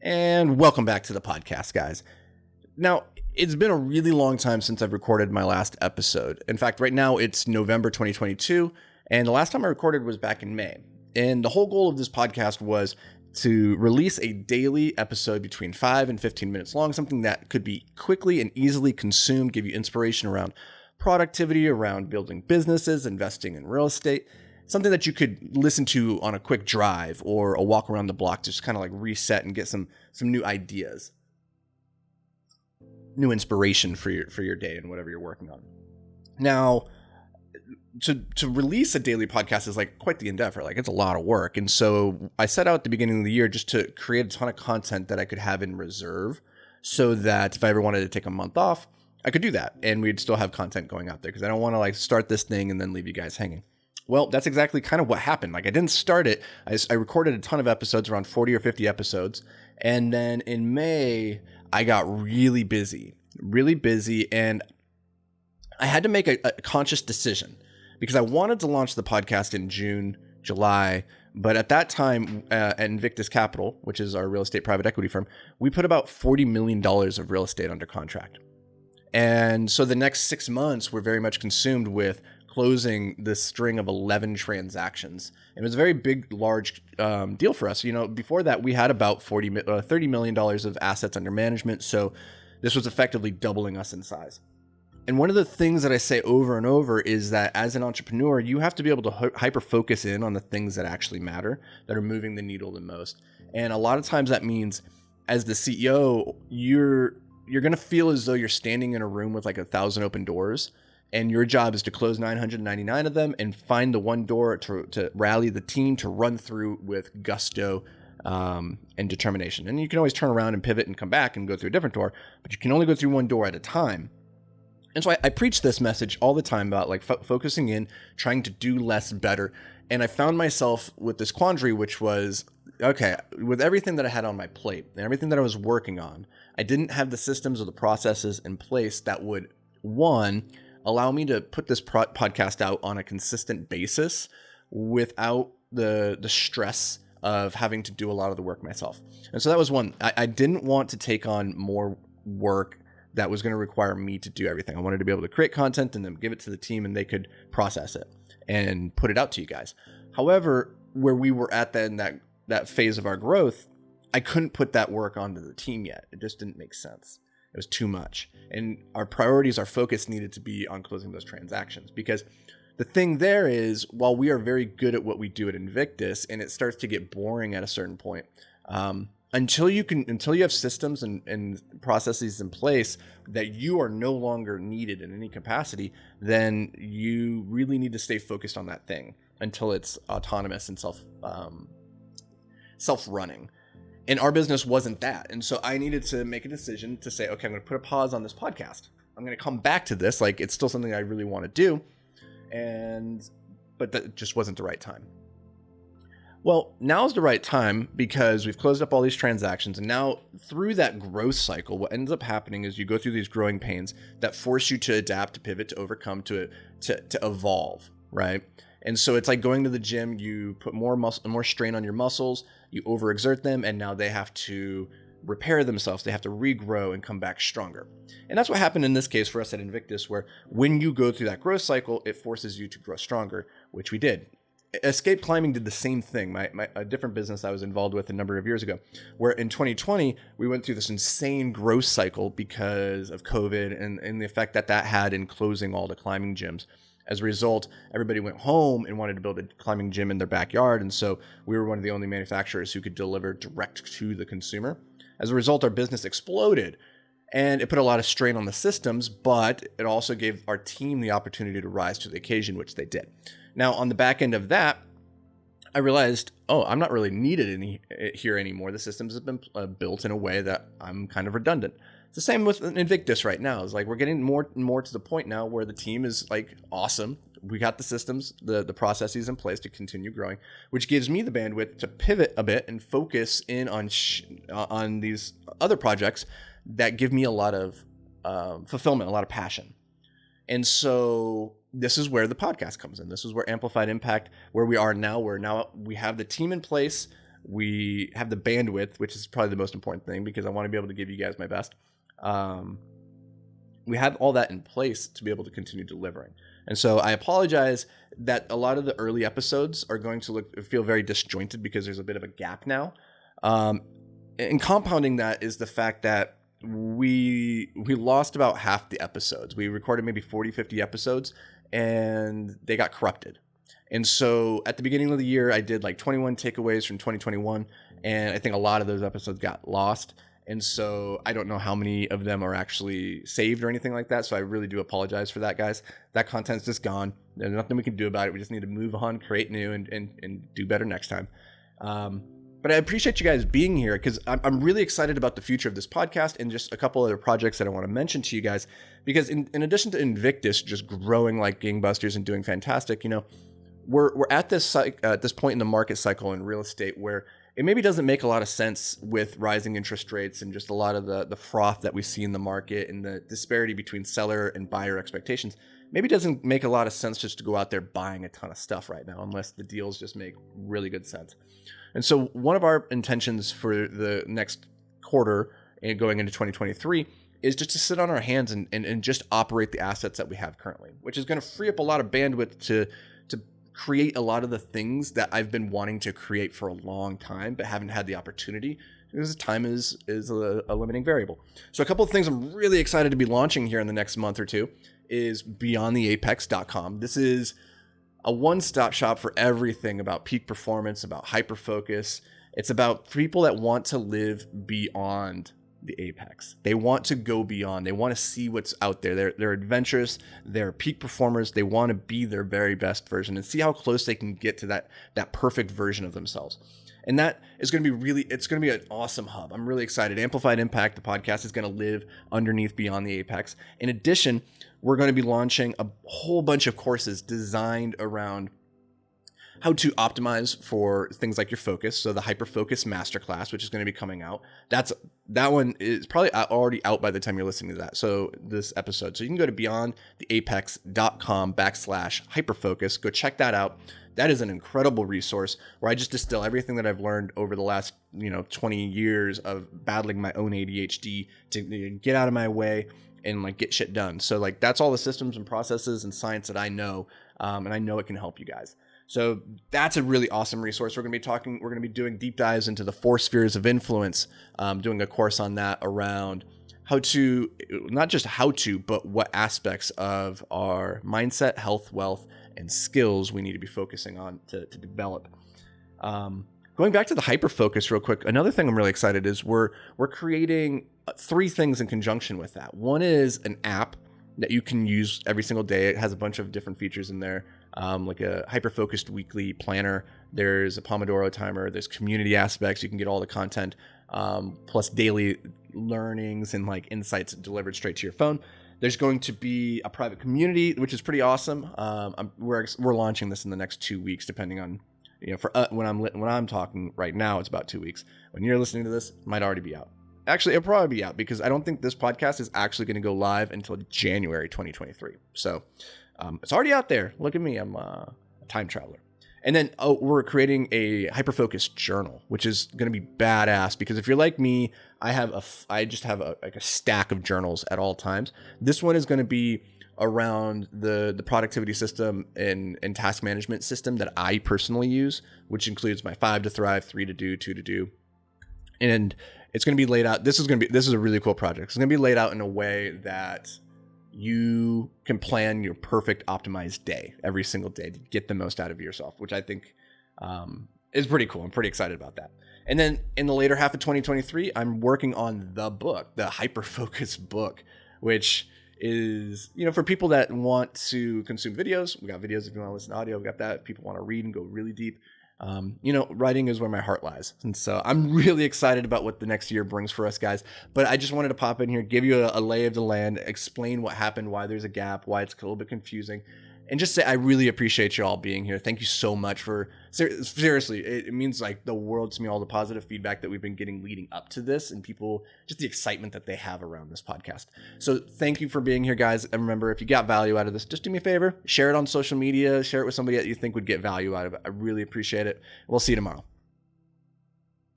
And welcome back to the podcast, guys. Now, it's been a really long time since I've recorded my last episode. In fact, right now it's November 2022, and the last time I recorded was back in May. And the whole goal of this podcast was to release a daily episode between 5 and 15 minutes long, something that could be quickly and easily consumed, give you inspiration around productivity, around building businesses, investing in real estate, something that you could listen to on a quick drive or a walk around the block to just kind of like reset and get some new ideas, new inspiration for your day and whatever you're working on. Now, to release a daily podcast is like quite the endeavor. Like, it's a lot of work. And so I set out at the beginning of the year just to create a ton of content that I could have in reserve so that if I ever wanted to take a month off, I could do that and we'd still have content going out there, because I don't want to like start this thing and then leave you guys hanging. Well, that's exactly kind of what happened. Like, I didn't start it. I recorded a ton of episodes, around 40 or 50 episodes. And then in May, I got really busy. And I had to make a conscious decision because I wanted to launch the podcast in June, July. But at that time, at Invictus Capital, which is our real estate private equity firm, we put about $40 million of real estate under contract. And so the next 6 months were very much consumed with closing this string of 11 transactions. It was a very big, large deal for us. You know, before that, we had about $30 million of assets under management. So this was effectively doubling us in size. And one of the things that I say over and over is that as an entrepreneur, you have to be able to hyper focus in on the things that actually matter, that are moving the needle the most. And a lot of times that means as the CEO, you're going to feel as though you're standing in a room with like 1,000 open doors. And your job is to close 999 of them and find the one door to rally the team to run through with gusto and determination. And you can always turn around and pivot and come back and go through a different door, but you can only go through one door at a time. And so I preach this message all the time about like focusing in, trying to do less better. And I found myself with this quandary, which was, okay, with everything that I had on my plate and everything that I was working on, I didn't have the systems or the processes in place that would, one, allow me to put this podcast out on a consistent basis without the stress of having to do a lot of the work myself. And so that was one. I didn't want to take on more work that was going to require me to do everything. I wanted to be able to create content and then give it to the team and they could process it and put it out to you guys. However, where we were at then that phase of our growth, I couldn't put that work onto the team yet. It just didn't make sense. It was too much. And our priorities, our focus needed to be on closing those transactions, because the thing there is, while we are very good at what we do at Invictus and it starts to get boring at a certain point, until you have systems and processes in place that you are no longer needed in any capacity, then you really need to stay focused on that thing until it's autonomous and self-running. And our business wasn't that. And so I needed to make a decision to say, okay, I'm going to put a pause on this podcast. I'm going to come back to this. Like, it's still something I really want to do. But that just wasn't the right time. Well, now's the right time because we've closed up all these transactions. And now through that growth cycle, what ends up happening is you go through these growing pains that force you to adapt, to pivot, to overcome, to evolve, right? And so it's like going to the gym, you put more strain on your muscles, you overexert them, and now they have to repair themselves. They have to regrow and come back stronger. And that's what happened in this case for us at Invictus, where when you go through that growth cycle, it forces you to grow stronger, which we did. Escape Climbing did the same thing. A different business I was involved with a number of years ago, where in 2020, we went through this insane growth cycle because of COVID and the effect that had in closing all the climbing gyms. As a result, everybody went home and wanted to build a climbing gym in their backyard. And so we were one of the only manufacturers who could deliver direct to the consumer. As a result, our business exploded and it put a lot of strain on the systems, but it also gave our team the opportunity to rise to the occasion, which they did. Now, on the back end of that, I realized, I'm not really needed here anymore. The systems have been built in a way that I'm kind of redundant. It's the same with Invictus right now. It's like we're getting more and more to the point now where the team is like awesome. We got the systems, the processes in place to continue growing, which gives me the bandwidth to pivot a bit and focus in on these other projects that give me a lot of fulfillment, a lot of passion. And so this is where the podcast comes in. This is where Amplified Impact, where we are now, where now we have the team in place. We have the bandwidth, which is probably the most important thing because I want to be able to give you guys my best. We have all that in place to be able to continue delivering. And so I apologize that a lot of the early episodes are going to feel very disjointed because there's a bit of a gap now. And compounding that is the fact that we lost about half the episodes. We recorded maybe 40, 50 episodes and they got corrupted. And so at the beginning of the year, I did like 21 takeaways from 2021. And I think a lot of those episodes got lost. And so I don't know how many of them are actually saved or anything like that. So I really do apologize for that, guys. That content's just gone. There's nothing we can do about it. We just need to move on, create new, and do better next time. But I appreciate you guys being here because I'm really excited about the future of this podcast and just a couple other projects that I want to mention to you guys. Because in addition to Invictus just growing like gangbusters and doing fantastic, we're at this point in the market cycle in real estate where it maybe doesn't make a lot of sense with rising interest rates and just a lot of the froth that we see in the market and the disparity between seller and buyer expectations. Maybe it doesn't make a lot of sense just to go out there buying a ton of stuff right now unless the deals just make really good sense. And so one of our intentions for the next quarter and going into 2023 is just to sit on our hands and just operate the assets that we have currently, which is going to free up a lot of bandwidth to create a lot of the things that I've been wanting to create for a long time, but haven't had the opportunity because time is a limiting variable. So a couple of things I'm really excited to be launching here in the next month or two is beyondtheapex.com. This is a one-stop shop for everything about peak performance, about hyper-focus. It's about people that want to live beyond the apex. They want to go beyond. They want to see what's out there. They're adventurous. They're peak performers. They want to be their very best version and see how close they can get to that perfect version of themselves. And that is going to be it's going to be an awesome hub. I'm really excited. Amplified Impact, the podcast, is going to live underneath Beyond the Apex. In addition, we're going to be launching a whole bunch of courses designed around how to optimize for things like your focus. So the Hyper Focus Masterclass, which is going to be coming out. That one is probably already out by the time you're listening to that. So this episode. So you can go to beyondtheapex.com/hyperfocus. Go check that out. That is an incredible resource where I just distill everything that I've learned over the last 20 years of battling my own ADHD to get out of my way and like get shit done. So like that's all the systems and processes and science that I know, and I know it can help you guys. So that's a really awesome resource. We're going to be doing deep dives into the 4 spheres of influence, doing a course on that around not just how to, but what aspects of our mindset, health, wealth, and skills we need to be focusing on to develop. Going back to the hyper focus real quick, another thing I'm really excited is we're creating 3 things in conjunction with that. One is an app that you can use every single day. It has a bunch of different features in there. Like a hyper-focused weekly planner. There's a Pomodoro timer. There's community aspects. You can get all the content, plus daily learnings and like insights delivered straight to your phone. There's going to be a private community, which is pretty awesome. We're launching this in the next 2 weeks, depending on for when I'm talking right now, it's about 2 weeks. When you're listening to this, it might already be out. Actually, it'll probably be out because I don't think this podcast is actually going to go live until January 2023. So. It's already out there. Look at me. I'm a time traveler. And then we're creating a hyper-focused journal, which is going to be badass because if you're like me, I just have a stack of journals at all times. This one is going to be around the productivity system and task management system that I personally use, which includes my 5 to thrive, 3 to do, 2 to do. And it's going to be laid out. This is a really cool project. It's going to be laid out in a way that you can plan your perfect optimized day every single day to get the most out of yourself, which I think is pretty cool. I'm pretty excited about that. And then in the later half of 2023, I'm working on the book, the Hyper Focus book, which is, for people that want to consume videos. We got videos if you want to listen to audio. We got that. If people want to read and go really deep. Writing is where my heart lies. And so I'm really excited about what the next year brings for us, guys. But I just wanted to pop in here, give you a lay of the land, explain what happened, why there's a gap, why it's a little bit confusing, and just say I really appreciate you all being here. Thank you so much seriously, it means like the world to me, all the positive feedback that we've been getting leading up to this and people, just the excitement that they have around this podcast. So thank you for being here, guys. And remember, if you got value out of this, just do me a favor, share it on social media, share it with somebody that you think would get value out of it. I really appreciate it. We'll see you tomorrow.